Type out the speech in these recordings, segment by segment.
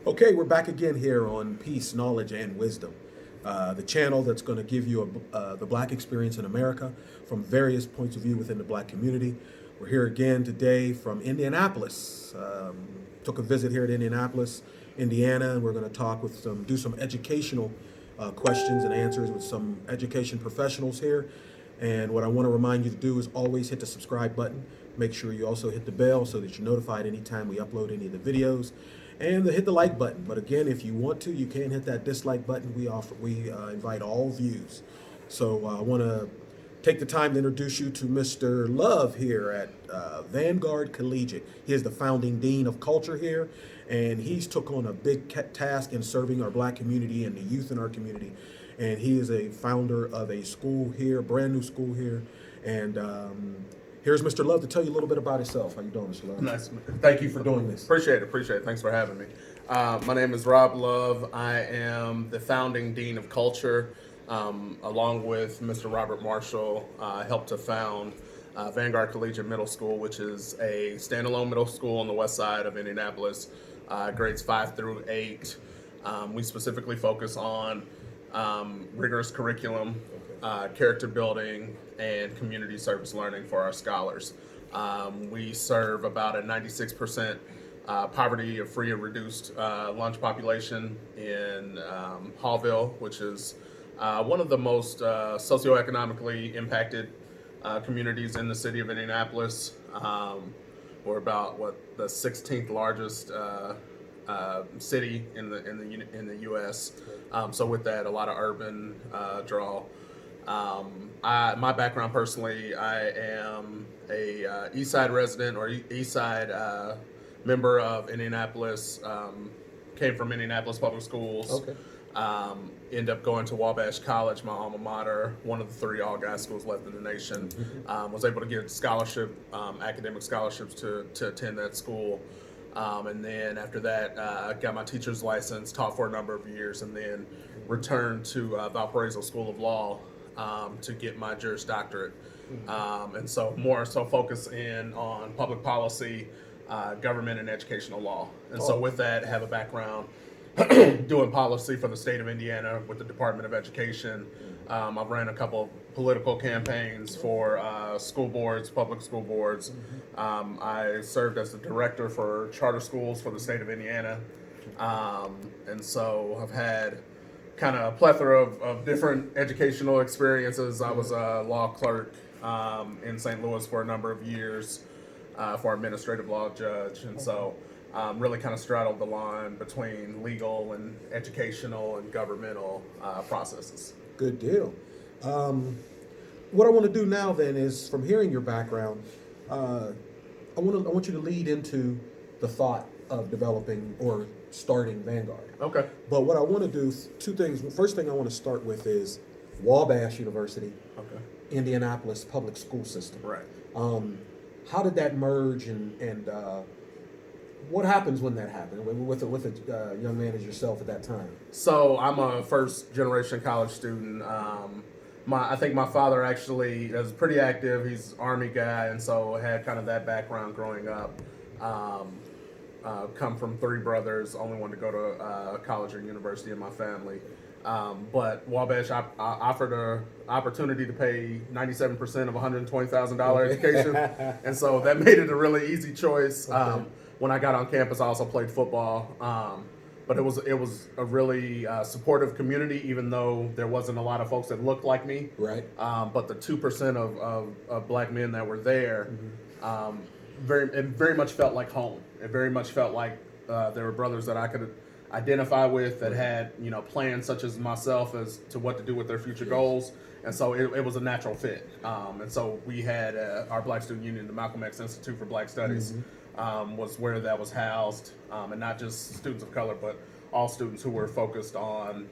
Okay, we're back again here on Peace, Knowledge, and Wisdom, the channel that's going to give you the Black experience in America from various points of view within the Black community. We're here again today from Indianapolis. Took a visit here at Indianapolis, Indiana, and we're going to talk with do some educational questions and answers with some education professionals here. And what I want to remind you to do is always hit the subscribe button. Make sure you also hit the bell so that you're notified anytime we upload any of the videos, and hit the like button. But again, if you want to, you can hit that dislike button. We invite all views. So I want to take the time to introduce you to Mr. Love here at Vanguard Collegiate. He is the founding dean of culture here, and he's took on a big task in serving our Black community and the youth in our community. And he is a founder of a school here, brand new school here. And here's Mr. Love to tell you a little bit about himself. How you doing, Mr. Love? Nice. Thank you for doing this. Appreciate it. Thanks for having me. My name is Rob Love. I am the founding dean of culture. Along with Mr. Robert Marshall, helped to found Vanguard Collegiate Middle School, which is a standalone middle school on the west side of Indianapolis, grades 5 through 8. We specifically focus on rigorous curriculum, character building, and community service learning for our scholars. We serve about a 96% poverty or free or reduced lunch population in Hallville, which is one of the most socioeconomically impacted communities in the city of Indianapolis. We're about the 16th largest city in the U.S. So with that, a lot of urban draw. My background personally, I am a East Side resident or East Side member of Indianapolis. Came from Indianapolis Public Schools. Okay. Ended up going to Wabash College, my alma mater, one of the 3 all-guys schools left in the nation. Was able to get academic scholarships to attend that school. And then after that, I got my teacher's license, taught for a number of years, and then returned to Valparaiso School of Law to get my Juris Doctorate. And so more so focus in on public policy, government, and educational law. And so with that, have a background doing policy for the state of Indiana with the Department of Education. I've ran a couple political campaigns for school boards, public school boards. I served as the director for charter schools for the state of Indiana. And so I've had kind of a plethora of different educational experiences. I was a law clerk in St. Louis for a number of years for administrative law judge. And so really kind of straddled the line between legal and educational and governmental processes. Good deal. What I want to do now then is, from hearing your background, I want you to lead into the thought of developing or starting Vanguard. Okay. But what I want to do, 2 things. First thing I want to start with is Wabash University, Okay. Indianapolis public school system. Right. How did that merge, and what happens when that happened with a young man as yourself at that time? So I'm a first generation college student. I think my father actually is pretty active. He's an Army guy, and so had kind of that background growing up. Come from 3 brothers, only one to go to college or university in my family. But Wabash offered an opportunity to pay 97% of $120,000 education, and so that made it a really easy choice. Okay. When I got on campus, I also played football. But it was a really supportive community, even though there wasn't a lot of folks that looked like me. Right. But the 2% of Black men that were there, it very much felt like home. It very much felt like there were brothers that I could identify with that had plans such as myself as to what to do with their future goals. And so it was a natural fit. And so we had our Black Student Union, the Malcolm X Institute for Black Studies. Was where that was housed, and not just students of color, but all students who were focused on,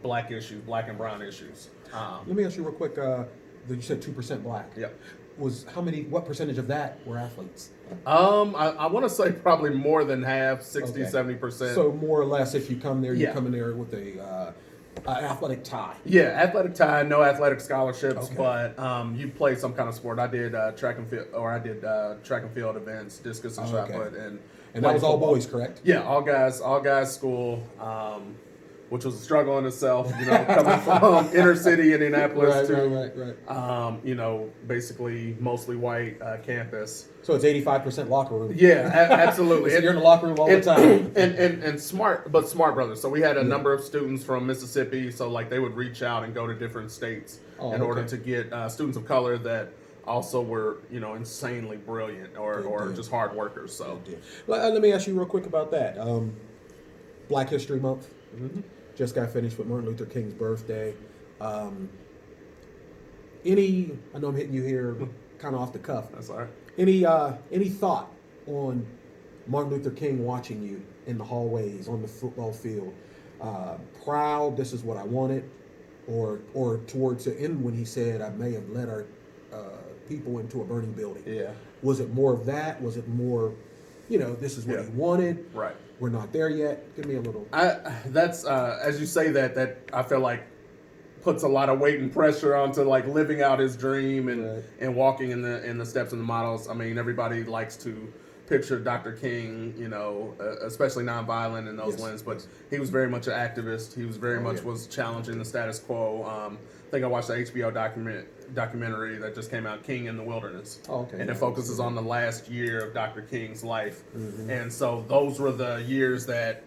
Black issues, Black and brown issues. Let me ask you real quick. You said 2% Black. Yep. What percentage of that were athletes? I want to say probably more than half, 60, Okay. 70%. So more or less, if you come there, you Yeah. come in there with a athletic tie. Yeah, athletic tie, no athletic scholarships, Okay. but you play some kind of sport. I did track and field events, discus and Oh, shot okay. put, and And that was all boys, correct? Yeah, all guys school, which was a struggle in itself. Coming from inner city Indianapolis Right. basically mostly white campus. So it's 85% locker room. Yeah, absolutely. So you're in the locker room all the time. And smart brothers. So we had a number of students from Mississippi. So like they would reach out and go to different states in order to get students of color that also were insanely brilliant or just hard workers. So let me ask you real quick about that. Black History Month just got finished with Martin Luther King's birthday. I know I'm hitting you here kind of off the cuff. That's all right. Any thought on Martin Luther King watching you in the hallways, on the football field, proud, this is what I wanted, or towards the end when he said, I may have led our people into a burning building? Yeah. Was it more of that? Was it more, this is what he wanted? Right. We're not there yet. Give me a little. That's as you say that I feel like puts a lot of weight and pressure onto like living out his dream and walking in the steps and the models. I mean, everybody likes to picture Dr. King, especially nonviolent in those lenses, but he was very much an activist. He was very much was challenging the status quo. I think I watched the HBO documentary that just came out, King in the Wilderness. Oh, okay. And it focuses on the last year of Dr. King's life. And so those were the years that,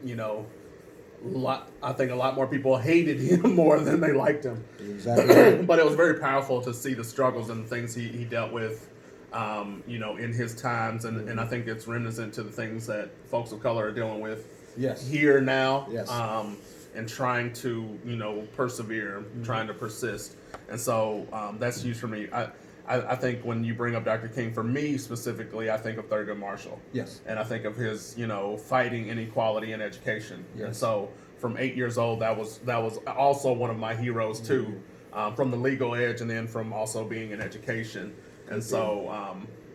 I think a lot more people hated him more than they liked him. Exactly. But it was very powerful to see the struggles and the things he dealt with, in his times. And I think it's reminiscent to the things that folks of color are dealing with here now. Yes. And trying to, persevere, trying to persist. And so that's huge for me. I think when you bring up Dr. King, for me specifically, I think of Thurgood Marshall. Yes. And I think of his, fighting inequality in education. Yes. And so from 8 years old, that was also one of my heroes too, from the legal edge and then from also being in education. And so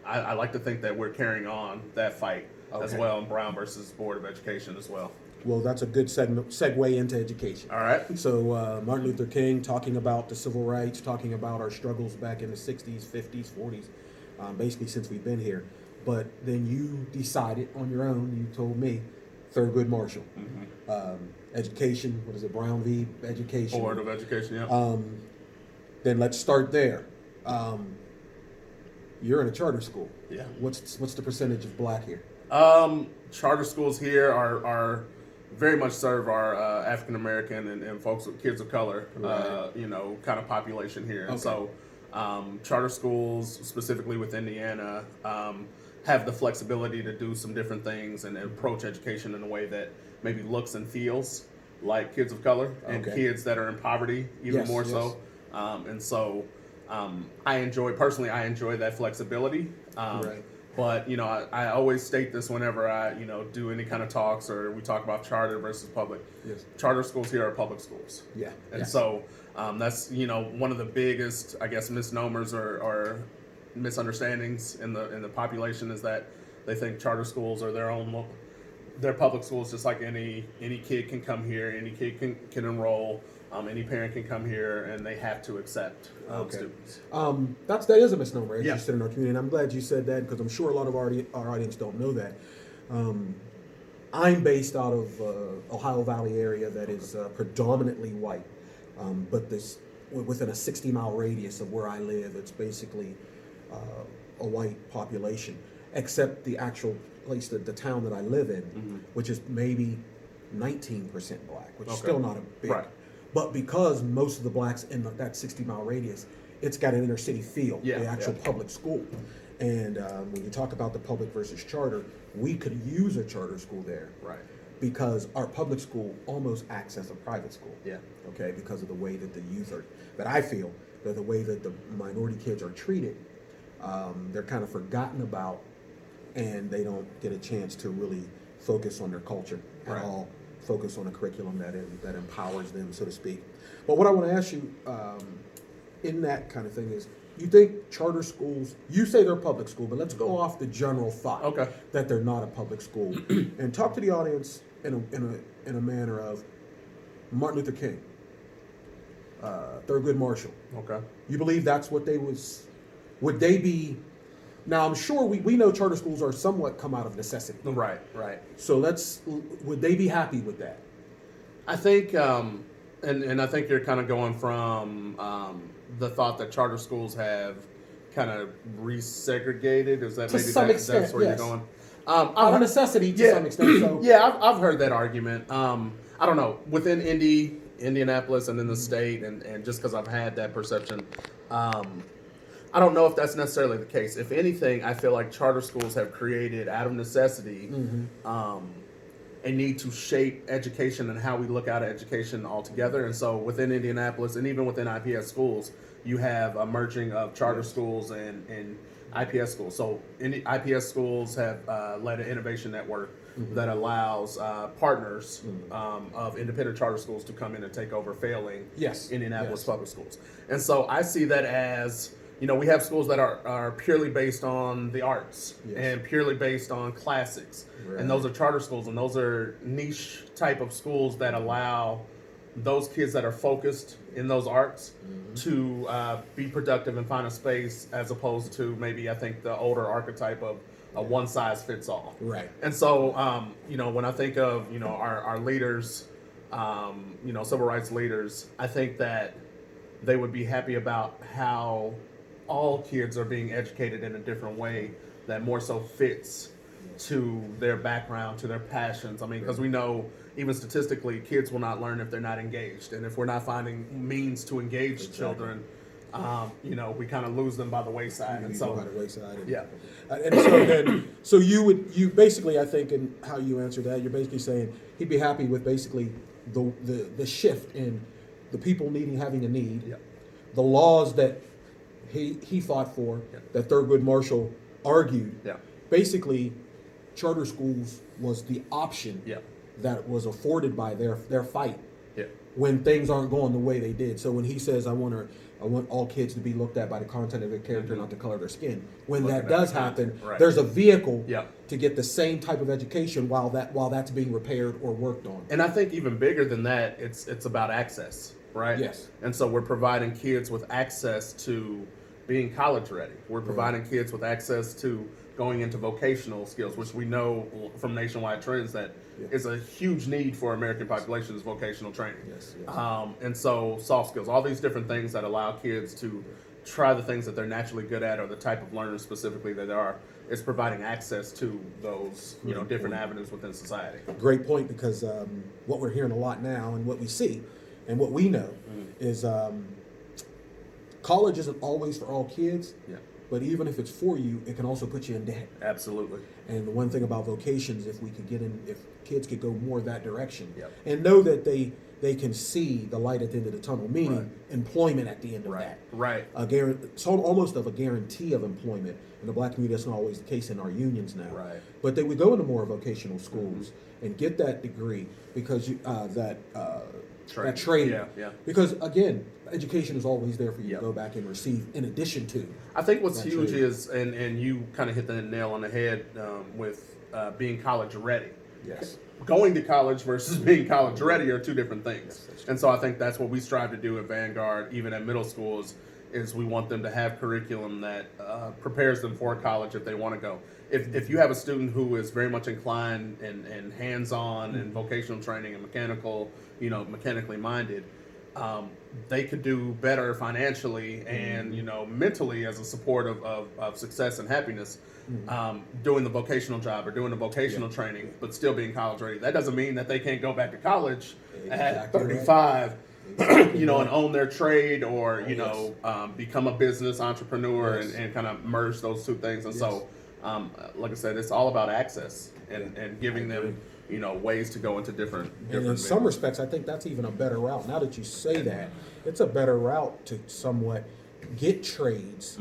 I like to think that we're carrying on that fight as well in Brown versus Board of Education as well. Well, that's a good segue into education. All right. So Martin Luther King talking about the civil rights, talking about our struggles back in the 60s, 50s, 40s, basically since we've been here. But then you decided on your own, you told me, Thurgood Marshall. Education, what is it, Brown v. Education? Board of Education, yeah. Then let's start there. You're in a charter school. Yeah. What's the percentage of black here? Charter schools here are very much serve our African American and folks with kids of color, kind of population here. And so charter schools, specifically with Indiana, have the flexibility to do some different things and approach education in a way that maybe looks and feels like kids of color and kids that are in poverty even more so. And so I enjoy that flexibility. But, I always state this whenever I, do any kind of talks or we talk about charter versus public. Yes. Charter schools here are public schools. Yeah. And so that's, one of the biggest, I guess, misnomers or misunderstandings in the population is that they think charter schools are they're public schools just like any kid can come here, any kid can enroll. Any parent can come here, and they have to accept students. That is a misnomer existed in our community, and I'm glad you said that because I'm sure a lot of our audience don't know that. I'm based out of Ohio Valley area that is predominantly white, but within a 60-mile radius of where I live, it's basically a white population, except the actual place, the town that I live in, which is maybe 19% black, which is still not a big. Right. But because most of the blacks in that 60-mile radius, it's got an inner city feel, the actual public school. And when you talk about the public versus charter, we could use a charter school there. Right. Because our public school almost acts as a private school. Yeah. Okay, because of the way that the youth are, that I feel, that the way that the minority kids are treated, they're kind of forgotten about, and they don't get a chance to really focus on their culture at all. Focus on a curriculum that empowers them, so to speak. But what I want to ask you in that kind of thing is, you think charter schools, you say they're public school, but let's go off the general thought that they're not a public school and talk to the audience in a manner of Martin Luther King, Thurgood Marshall. Okay. You believe that's what they was, would they be Now, I'm sure we know charter schools are somewhat come out of necessity. Right, right. So would they be happy with that? I think, and I think you're kind of going from the thought that charter schools have kind of resegregated. Is that To maybe some extent, that's where yes. you're going? Out of necessity to some extent. So I've heard that argument. I don't know, within Indianapolis and in the state, and just because I've had that perception, I don't know if that's necessarily the case. If anything, I feel like charter schools have created, out of necessity, a need to shape education and how we look at education altogether. And so within Indianapolis and even within IPS schools, you have a merging of charter schools and IPS schools. So IPS schools have led an innovation network that allows partners of independent charter schools to come in and take over failing Indianapolis public schools. And so I see that as, we have schools that are purely based on the arts and purely based on classics. Right. And those are charter schools, and those are niche type of schools that allow those kids that are focused in those arts to be productive and find a space, as opposed to maybe, I think, the older archetype of a one size fits all. Right. And so, when I think of, our leaders, civil rights leaders, I think that they would be happy about how all kids are being educated in a different way that more so fits to their background, to their passions. I mean, because we know, even statistically, kids will not learn if they're not engaged. And if we're not finding means to engage children, we kind of lose them by the wayside. And so, by the wayside. And so you basically, I think, in how you answer that, you're basically saying he'd be happy with basically the shift in the people having a need, the laws that he fought for, that Thurgood Marshall argued. Basically, charter schools was the option that was afforded by their fight when things aren't going the way they did. So when he says, I want all kids to be looked at by the content of their character, not the color of their skin. When that does happen, there's a vehicle to get the same type of education while that's being repaired or worked on. And I think even bigger than that, it's about access, right? Yes. And so we're providing kids with access to being college ready. We're providing kids with access to going into vocational skills, which we know from nationwide trends that is a huge need for American population is vocational training. And so soft skills, all these different things that allow kids to try the things that they're naturally good at, or the type of learners specifically that they are, is providing access to those different avenues within society. Great point, because what we're hearing a lot now, and what we see and what we know is college isn't always for all kids. But even if it's for you, it can also put you in debt. Absolutely. And the one thing about vocations, if kids could go more that direction, and know that they can see the light at the end of the tunnel, meaning employment at the end of that. Right. It's almost of a guarantee of employment. In the black community, that's not always the case in our unions now. Right. But they would go into more vocational schools and get that degree, because that training. Because again, education is always there for you to go back and receive in addition to. I think what's huge is, and you kind of hit the nail on the head with being college ready. Yes. Going to college versus being college ready are two different things. And so I think that's what we strive to do at Vanguard, even at middle schools, is we want them to have curriculum that prepares them for college if they want to go. If you have a student who is very much inclined and hands-on and vocational training and mechanically minded, they could do better financially and mentally as a support of success and happiness, doing the vocational job or doing the vocational training, but still being college ready. That doesn't mean that they can't go back to college at 35, and own their trade, or become a business entrepreneur and kind of merge those two things. And so, like I said, it's all about access and giving them ways to go into different and in some respects, I think that's even a better route. Now that you say that, it's a better route to somewhat get trades,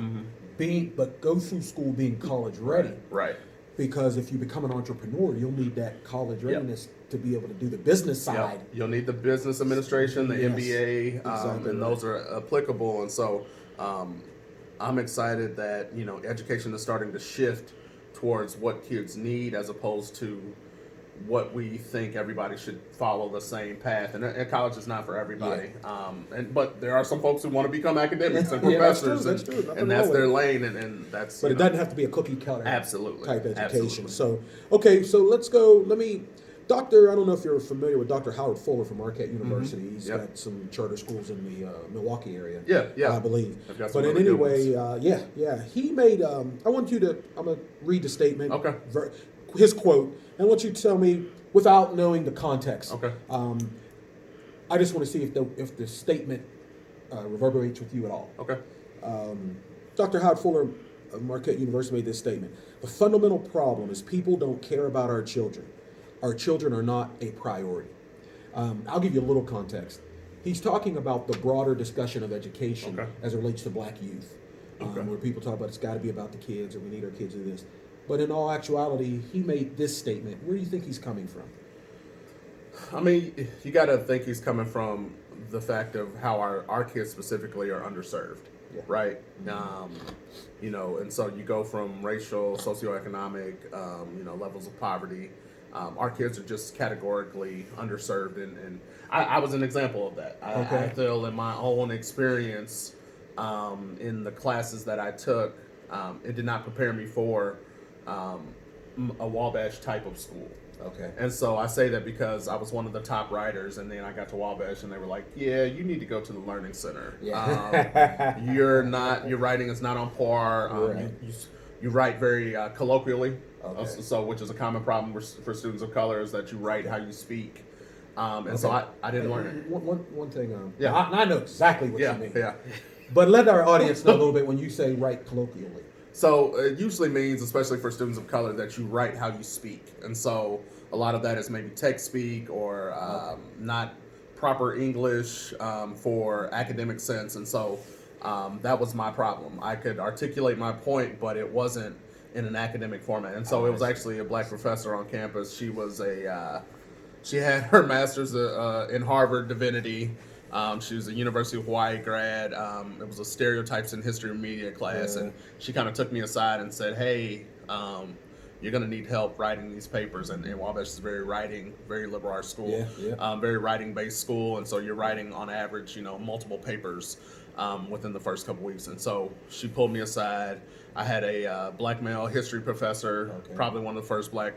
but go through school being college ready. Right. Because if you become an entrepreneur, you'll need that college readiness to be able to do the business side. You'll need the business administration, the MBA, and those are applicable. And so I'm excited that education is starting to shift towards what kids need, as opposed to what we think everybody should follow the same path, and college is not for everybody. But there are some folks who want to become academics and professors, that's true. Nothing and wrong that's with their it. lane, and that's. But it doesn't have to be a cookie cutter Absolutely. type education. Absolutely. So, okay, so let's go. Dr. I don't know if you're familiar with Dr. Howard Fuller from Marquette University. He's Yep. got some charter schools in the Milwaukee area. Yeah. I believe. I've got some But in really any good way, he made. I'm gonna read the statement. Okay. His quote, and I want you to tell me without knowing the context. Okay. I just want to see if the statement reverberates with you at all. Okay. Dr. Howard Fuller of Marquette University made this statement. The fundamental problem is people don't care about our children. Our children are not a priority. I'll give you a little context. He's talking about the broader discussion of education as it relates to black youth, where people talk about it's got to be about the kids and we need our kids to do this. But in all actuality, he made this statement. Where do you think he's coming from? I mean, you got to think he's coming from the fact of how our kids specifically are underserved, right? And so you go from racial, socioeconomic, levels of poverty. Our kids are just categorically underserved, and I was an example of that. I feel in my own experience in the classes that I took, it did not prepare me for a Wabash type of school. Okay. And so I say that because I was one of the top writers, and then I got to Wabash, and they were like, "Yeah, you need to go to the Learning Center. Yeah. Your writing is not on par. Right. You write very colloquially, Okay. so which is a common problem for students of color is that you write how you speak, and so I didn't learn it. One thing. Yeah. I know exactly what you mean. Yeah. But let our audience know a little bit when you say write colloquially. So it usually means, especially for students of color, that you write how you speak. And so a lot of that is maybe text speak or not proper English for academic sense. And so that was my problem. I could articulate my point, but it wasn't in an academic format. And so it was actually a black professor on campus. She was she had her master's in Harvard Divinity. She was a University of Hawaii grad. It was a stereotypes in history and media class, and she kind of took me aside and said, "Hey, you're going to need help writing these papers." And Wabash is very liberal arts school, very writing-based school, and so you're writing on average, multiple papers within the first couple weeks. And so she pulled me aside. I had a black male history professor, probably one of the first black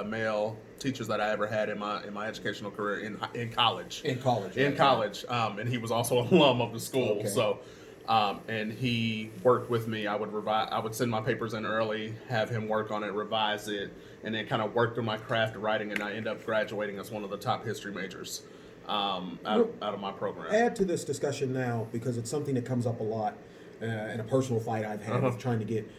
male teachers that I ever had in my educational career in college. In college. And he was also an alum of the school. So, and he worked with me. I would send my papers in early, have him work on it, revise it, and then kind of work through my craft of writing. And I ended up graduating as one of the top history majors out of my program. Add to this discussion now, because it's something that comes up a lot in a personal fight I've had with trying to get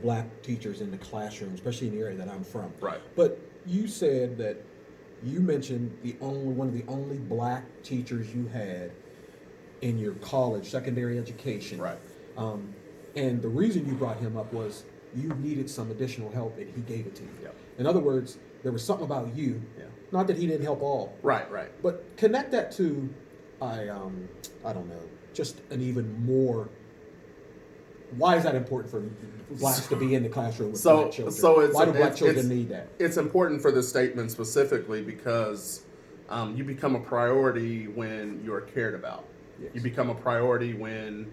black teachers in the classroom, especially in the area that I'm from. Right. But you said that you mentioned one of the only black teachers you had in your college secondary education. Right. And the reason you brought him up was you needed some additional help, and he gave it to you. Yep. In other words, there was something about you. Not that he didn't help all. Right. But connect that to, I don't know, just an even more. Why is that important for blacks to be in the classroom with black children? Why do black children need that? It's important for this statement specifically because you become a priority when you're cared about. Yes. You become a priority when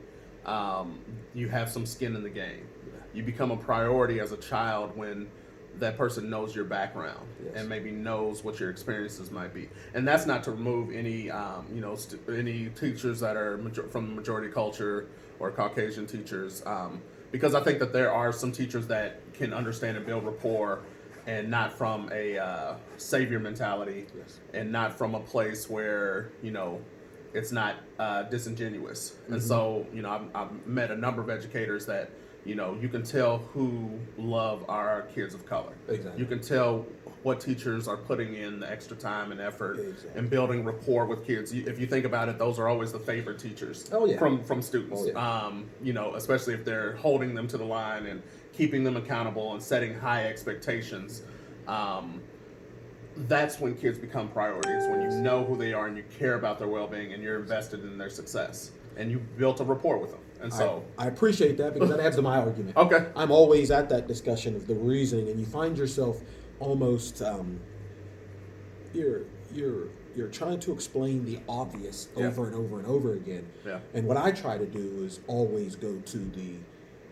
you have some skin in the game. You become a priority as a child when that person knows your background and maybe knows what your experiences might be. And that's not to remove any, any teachers that are from the majority culture or Caucasian teachers, because I think that there are some teachers that can understand and build rapport, and not from a savior mentality, and not from a place where it's not disingenuous. And so I've met a number of educators that you can tell who love our kids of color. Exactly. You can tell what teachers are putting in the extra time and effort and building rapport with kids. If you think about it, those are always the favorite teachers from students. Especially if they're holding them to the line and keeping them accountable and setting high expectations. That's when kids become priorities, when you know who they are and you care about their well-being and you're invested in their success and you built a rapport with them. And so I appreciate that, because that adds to my argument. Okay. I'm always at that discussion of the reasoning, and you find yourself almost you're you're trying to explain the obvious over and over and over again. Yeah. And what I try to do is always go to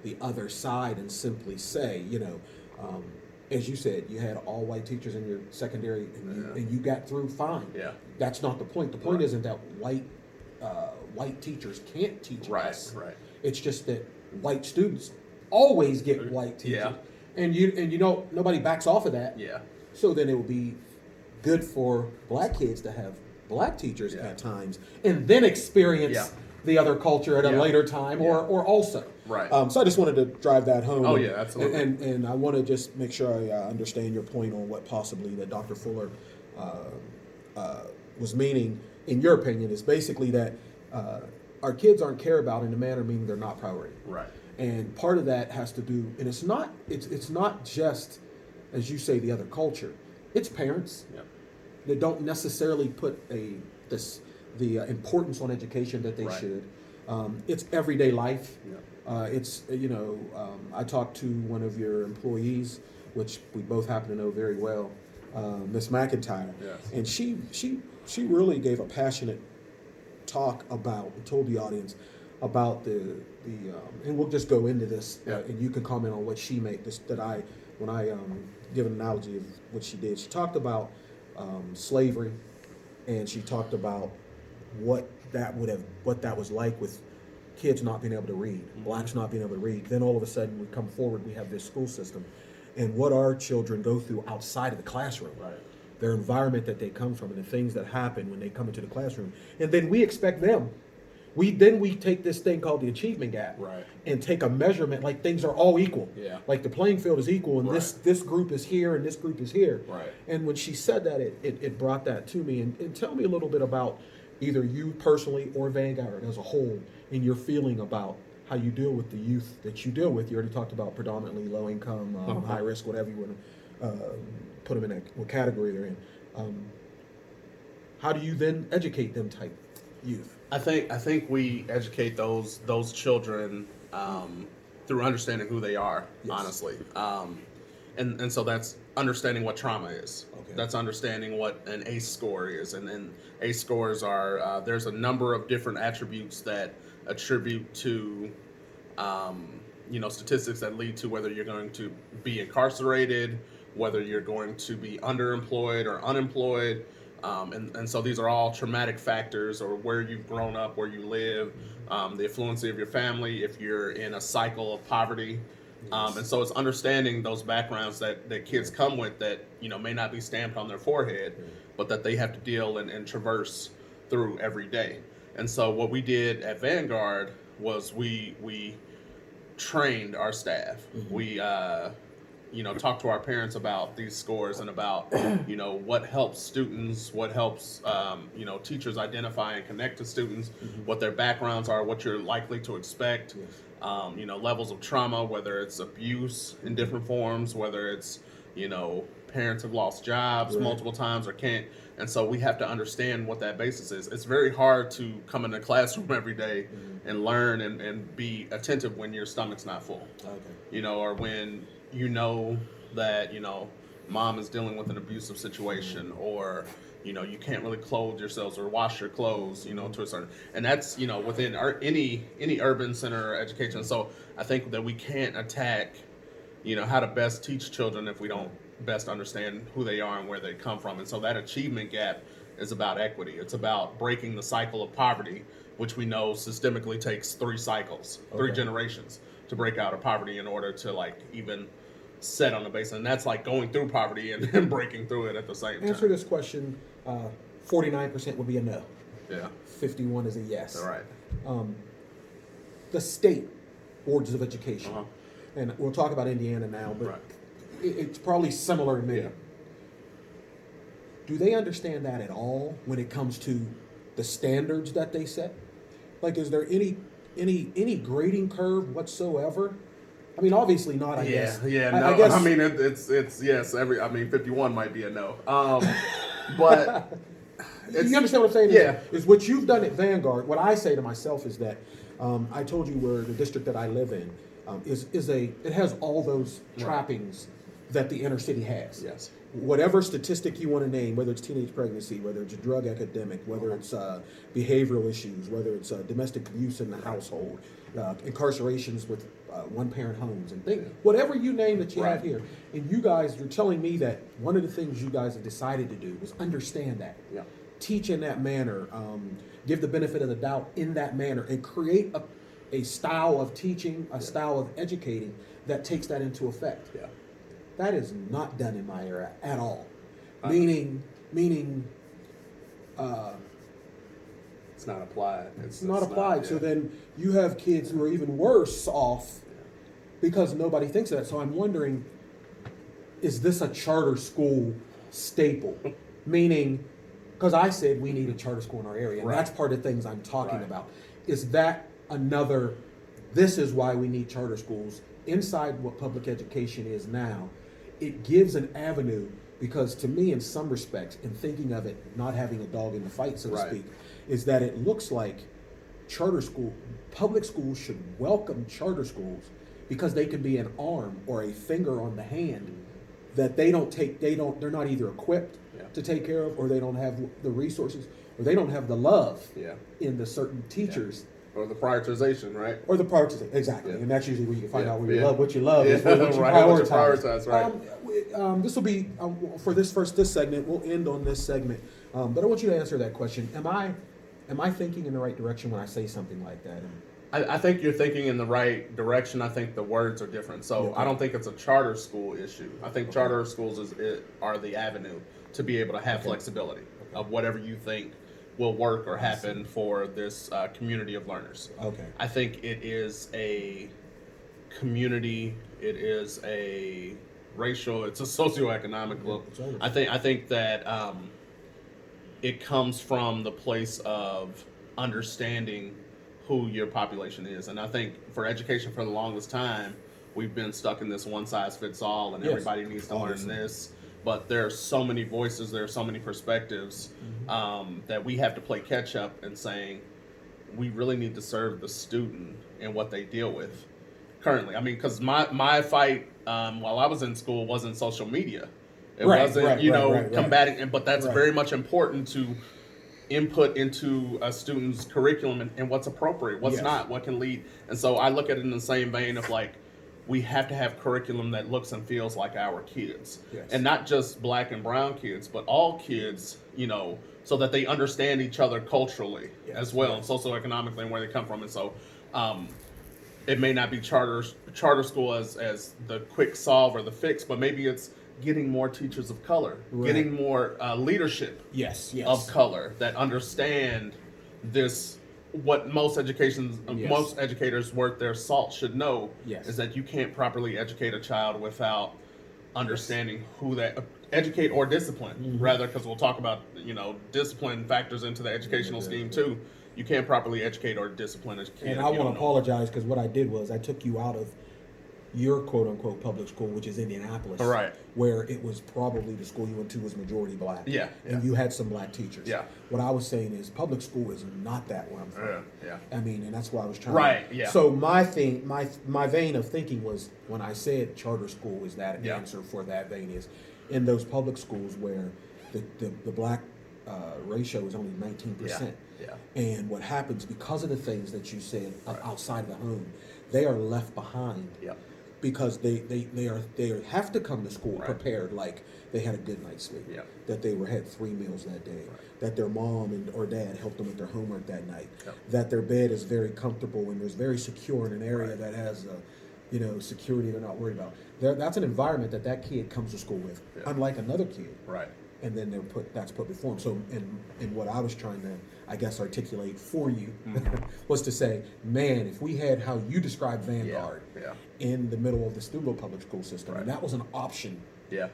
the other side and simply say, as you said, you had all white teachers in your secondary, and you got through fine. Yeah. That's not the point. The point Right. isn't that white teachers can't teach us. Right. It's just that white students always get white teachers. Yeah. And nobody backs off of that. Yeah. So then it would be good for black kids to have black teachers at times, and then experience the other culture at a later time, or also. Right. So I just wanted to drive that home. Oh, yeah, absolutely. And I want to just make sure I understand your point on what possibly that Dr. Fuller was meaning, in your opinion, is basically that our kids aren't cared about in a manner meaning they're not priority. Right. And part of that has to do, and it's not just, as you say, the other culture. It's parents that don't necessarily put the importance on education that they should. It's everyday life. I talked to one of your employees, which we both happen to know very well, Miss McIntyre, and she really gave a passionate talk about, and told the audience about the and we'll just go into this, and you can comment on what she made. When I give an analogy of what she did, she talked about slavery, and she talked about what that was like with kids not being able to read, blacks not being able to read. Then all of a sudden we come forward, we have this school system, and what our children go through outside of the classroom, their environment that they come from, and the things that happen when they come into the classroom, and then we expect them. We take this thing called the achievement gap, and take a measurement like things are all equal. Like the playing field is equal, and this group is here and this group is here. And when she said that, it brought that to me. And tell me a little bit about either you personally or Vanguard as a whole, and your feeling about how you deal with the youth that you deal with. You already talked about predominantly low income, high risk, whatever you want to put them in what category they're in. How do you then educate them type youth? I think we educate those children through understanding who they are, honestly, and so that's understanding what trauma is. That's understanding what an ACE score is, and then ACE scores are there's a number of different attributes that attribute to statistics that lead to whether you're going to be incarcerated, whether you're going to be underemployed or unemployed. And so these are all traumatic factors, or where you've grown up, where you live, the affluency of your family, if you're in a cycle of poverty. And so it's understanding those backgrounds that kids come with that, may not be stamped on their forehead, but that they have to deal and traverse through every day. And so what we did at Vanguard was we trained our staff. We talk to our parents about these scores and about, what helps students, what helps, teachers identify and connect to students, what their backgrounds are, what you're likely to expect, levels of trauma, whether it's abuse in different forms, whether it's, parents have lost jobs multiple times or can't. And so we have to understand what that basis is. It's very hard to come in the classroom every day and learn and be attentive when your stomach's not full, or when that, mom is dealing with an abusive situation, or, you can't really clothe yourselves or wash your clothes, to a certain, and that's, within any urban center education. So I think that we can't attack, how to best teach children if we don't best understand who they are and where they come from. And so that achievement gap is about equity. It's about breaking the cycle of poverty, which we know systemically takes 3 cycles, 3 generations to break out of poverty in order to even set on the base. And that's like going through poverty and breaking through it at the same time. Answer this question, 49% would be a no. 51 is a yes. All right. The state boards of education, and we'll talk about Indiana now, but it's probably similar to me. Do they understand that at all when it comes to the standards that they set? Is there any grading curve whatsoever? I mean, obviously not. I guess. No. I guess. I mean, it's yes. 51 might be a no. But you understand what I'm saying? Is what you've done at Vanguard. What I say to myself is that I told you where the district that I live in it has all those trappings that the inner city has. Yes. Whatever statistic you want to name, whether it's teenage pregnancy, whether it's a drug epidemic, whether it's behavioral issues, whether it's domestic abuse in the household, incarcerations with one-parent homes, and things, whatever you name that you have here. And you guys, you're telling me that one of the things you guys have decided to do is understand that, teach in that manner, give the benefit of the doubt in that manner, and create a style of teaching, a style of educating that takes that into effect. Yeah. That is not done in my era at all. Meaning, it's not applied. It's not applied. So then you have kids who are even worse off because nobody thinks of that. So I'm wondering, is this a charter school staple? Meaning, because I said we need a charter school in our area, and that's part of the things I'm talking about. Is that another, this is why we need charter schools inside what public education is now. It gives an avenue, because to me, in some respects, in thinking of it, not having a dog in the fight, so to speak, is that it looks like public schools should welcome charter schools because they can be an arm or a finger on the hand that they're not either equipped to take care of, or they don't have the resources, or they don't have the love in the certain teachers. Or the prioritization, right? Or the prioritization, exactly. And that's usually where you can find out where you love what you love is what you prioritize. Right. This will be, for this segment, we'll end on this segment. But I want you to answer that question. Am I thinking in the right direction when I say something like that? I think you're thinking in the right direction. I think the words are different. So I don't think it's a charter school issue. I think charter schools are the avenue to be able to have flexibility of whatever you think will work or happen for this community of learners. Okay. I think it is a community. It is a racial. It's a socioeconomic look. I think that it comes from the place of understanding who your population is, and I think for education, for the longest time, we've been stuck in this one size fits all, and everybody needs to learn this. But there are so many voices, there are so many perspectives that we have to play catch up in saying we really need to serve the student and what they deal with currently. I mean, because my fight while I was in school wasn't social media. It wasn't, combating, but that's very much important to input into a student's curriculum and what's appropriate, what's not, what can lead. And so I look at it in the same vein of like, we have to have curriculum that looks and feels like our kids. And not just black and brown kids, but all kids, so that they understand each other culturally as well, and socioeconomically, and where they come from. And so it may not be charter school as the quick solve or the fix, but maybe it's getting more teachers of color, getting more leadership of color that understand this. What most educators worth their salt should know is that you can't properly educate a child without understanding who that educate or discipline, rather, because we'll talk about discipline factors into the educational scheme too. You can't properly educate or discipline a kid. And I want to apologize, because what I did was I took you out of your quote-unquote public school, which is Indianapolis, where it was probably the school you went to was majority black, and you had some black teachers. What I was saying is public school is not that where I'm from. I mean, and that's why I was trying So my vein of thinking was, when I said charter school is that answer for that vein, is in those public schools where the black ratio is only 19%. And what happens, because of the things that you said outside the home, they are left behind. Because they have to come to school prepared, like they had a good night's sleep, that they had 3 meals that day, that their mom or dad helped them with their homework that night, that their bed is very comfortable and is very secure in an area that has security they're not worried about. That's an environment that kid comes to school with, unlike another kid. And then that's put before them. So, and what I was trying to, I guess, articulate for you was to say, man, if we had how you described Vanguard in the middle of the Stubo public school system, and that was an option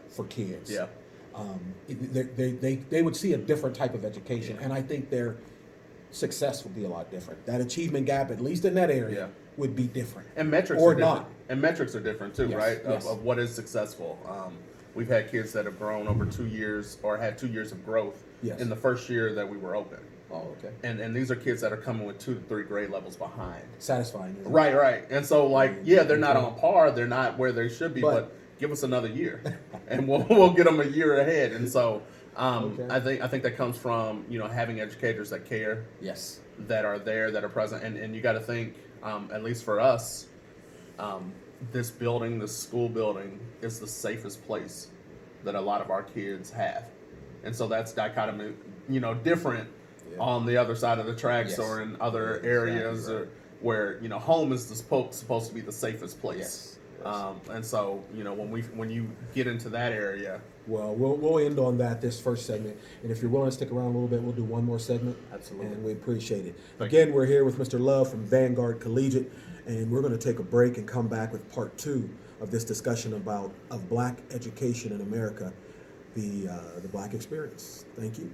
for kids, they would see a different type of education, and I think their success would be a lot different. That achievement gap, at least in that area, would be different. And metrics or are not. Different. And metrics are different too, right? Of what is successful. We've had kids that have grown over 2 years, or had 2 years of growth in the first year that we were open. Oh, okay. And these are kids that are coming with 2 to 3 grade levels behind. Satisfying. Right. And so, they're not on par. They're not where they should be, but give us another year, and we'll get them a year ahead. And so Okay. I think that comes from having educators that care, Yes. that are there, that are present, and you got to think, at least for us, this building, this school building, is the safest place that a lot of our kids have, and so that's dichotomy, different Yeah. on the other side of the tracks Yes. or in other Exactly areas, right. or where home is supposed to be the safest place. Yes. And so when you get into that area, Well, we'll end on that this first segment, and if you're willing to stick around a little bit, we'll do one more segment. Absolutely. And we appreciate it. Thank Again, we're here with Mr. Love from Vanguard Collegiate, and we're going to take a break and come back with part 2 of this discussion of Black education in America, the Black experience. Thank you.